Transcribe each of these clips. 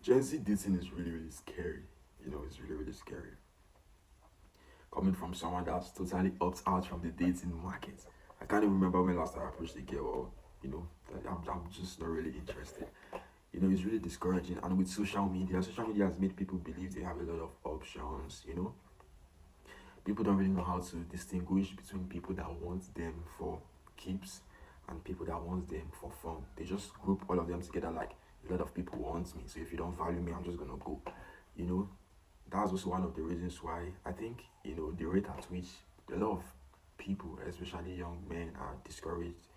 Gen Z dating is really, really scary. It's really, really scary. Coming from someone that's totally opts out from the dating market. I can't even remember when last time I approached a girl, or, I'm just not really interested. It's really discouraging. And with social media has made people believe they have a lot of options. People don't really know how to distinguish between people that want them for keeps and people that want them for fun. They just group all of them together like a lot of people want me. So if you don't value me, I'm just gonna go. You know, that's also one of the reasons why I think the rate at which a lot of people, especially young men, are discouraged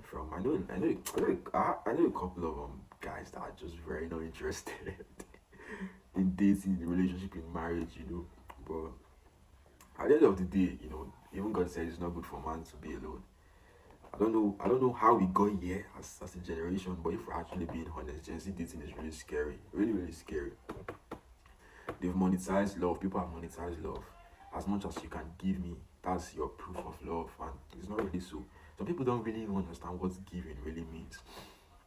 from. I know a couple of guys that are just very not interested in dating, in relationship, in marriage. But at the end of the day, even God said it's not good for man to be alone. I don't know how we got here as a generation, but if we're actually being honest, Gen Z dating is really scary. Really, really scary. They've monetized love. People have monetized love. As much as you can give me, that's your proof of love. And it's not really so. Some people don't really even understand what giving really means.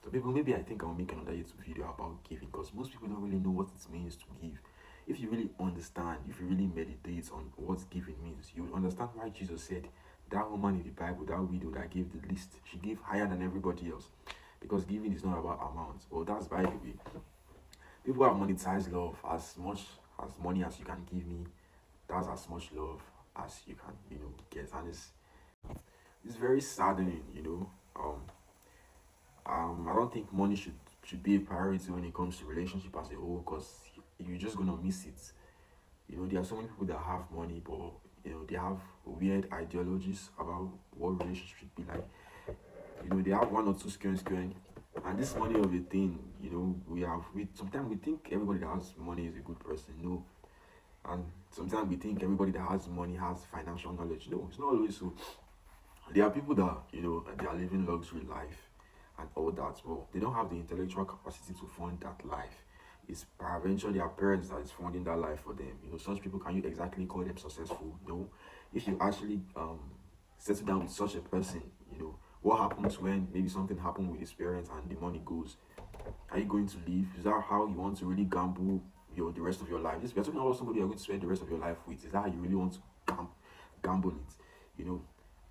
So people, maybe I think I'll make another YouTube video about giving, because most people don't really know what it means to give. If you really understand, if you really meditate on what giving means, you will understand why Jesus said that woman in the Bible, that widow that gave the least, she gave higher than everybody else. Because giving is not about amounts. Well, that's by the way. People have monetized love. As much as money as you can give me, that's as much love as you can, get. And it's very saddening. I don't think money should be a priority when it comes to relationship as a whole, because you're just gonna miss it. There are so many people that have money, but they have weird ideologies about what relationship should be like. They have one or two skills going, and this money of a thing. We sometimes we think everybody that has money is a good person. No, and sometimes we think everybody that has money has financial knowledge. No, it's not always so. There are people that they are living luxury life and all that, but they don't have the intellectual capacity to fund that life. It's peradventure their parents that is funding that life for them. Such people, can you exactly call them successful? No. If you actually settle down with such a person, what happens when maybe something happened with his parents and the money goes? Are you going to leave? Is that how you want to really gamble the rest of your life? We're talking about somebody you're going to spend the rest of your life with. Is that how you really want to gamble it?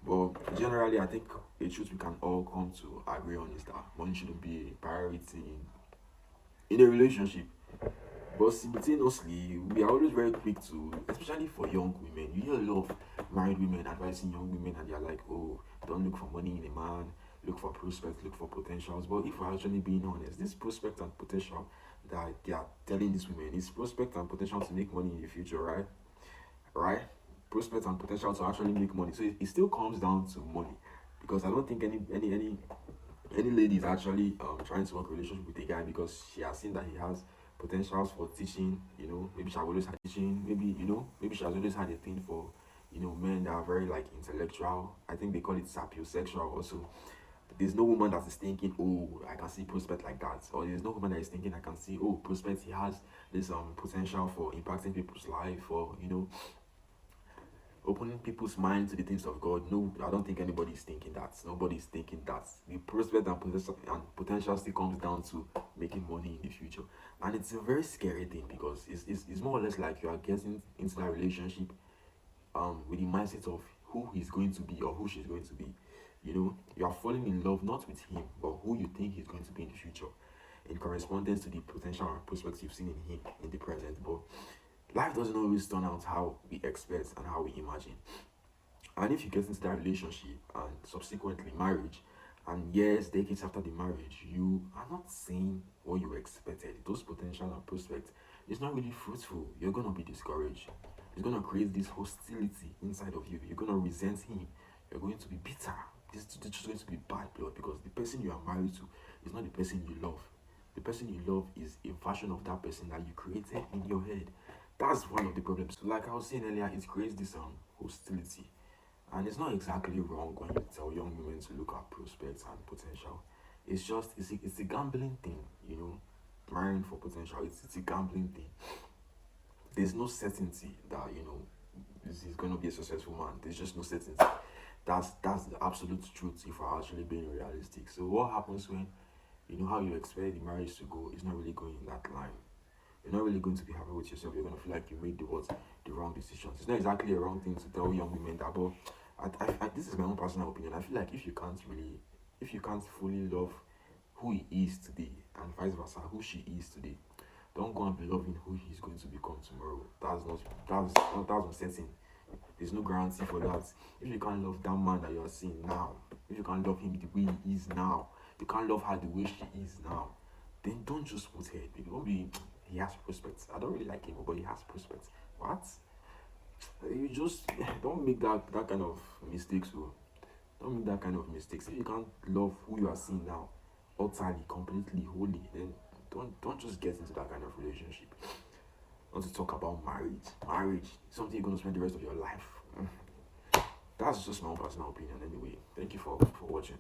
But generally, I think the truth we can all come to agree on is that money shouldn't be a priority in a relationship. But simultaneously, we are always very quick to, especially for young women, you hear a lot of married women advising young women, and they're like, oh, don't look for money in a man, look for prospects, look for potentials. But if we're actually being honest, this prospect and potential that they are telling these women is prospect and potential to make money in the future, right? Right? Prospect and potential to actually make money. So it still comes down to money, because I don't think any lady is actually trying to work a relationship with a guy because she has seen that he has potentials for teaching. Maybe she has always had teaching. Maybe she has always had a thing for men that are very like intellectual. I think they call it sapiosexual also. There's no woman that is thinking, oh, I can see prospect like that, or there's no woman that is thinking, I can see, oh, prospect, he has this potential for impacting people's life, or opening people's mind to the things of God. No, I don't think anybody is thinking that. Nobody is thinking that. The prospect and potential still comes down to making money in the future. And it's a very scary thing, because it's more or less like you are getting into that relationship with the mindset of who he's going to be or who she's going to be. You are falling in love not with him, but who you think he's going to be in the future, in correspondence to the potential and prospects you've seen in him in the present. But life doesn't always turn out how we expect and how we imagine. And if you get into that relationship and subsequently marriage, and years, decades after the marriage, you are not seeing what you expected, those potential and prospects, it's not really fruitful. You're gonna be discouraged. It's gonna create this hostility inside of you. You're gonna resent him. You're going to be bitter. This is just going to be bad blood, because the person you are married to is not the person you love. The person you love is a version of that person that you created in your head. That's one of the problems. So like I was saying earlier, it creates this hostility. And it's not exactly wrong when you tell young women to look at prospects and potential. It's a gambling thing. Marrying for potential, it's a gambling thing. There's no certainty that this is going to be a successful man. There's just no certainty. That's the absolute truth if we're actually being realistic. So what happens when how you expect the marriage to go is not really going in that line? you're not really going to be happy with yourself. You're going to feel like you made the wrong decisions. It's not exactly a wrong thing to tell young women that, but this is my own personal opinion. I feel like if you can't fully love who he is today and vice versa, who she is today, don't go and be loving who he's going to become tomorrow. That's uncertain. There's no guarantee for that. If you can't love that man that you're seeing now, if you can't love him the way he is now, you can't love her the way she is now, then don't just put her. Don't be. He has prospects. I don't really like him, but he has prospects. What? You just don't make that kind of mistakes. So don't make that kind of mistakes. If you can't love who you are seeing now, utterly, completely, wholly, then don't just get into that kind of relationship. Not to talk about marriage. Marriage, something you're gonna spend the rest of your life. That's just my own personal opinion anyway. Thank you for watching.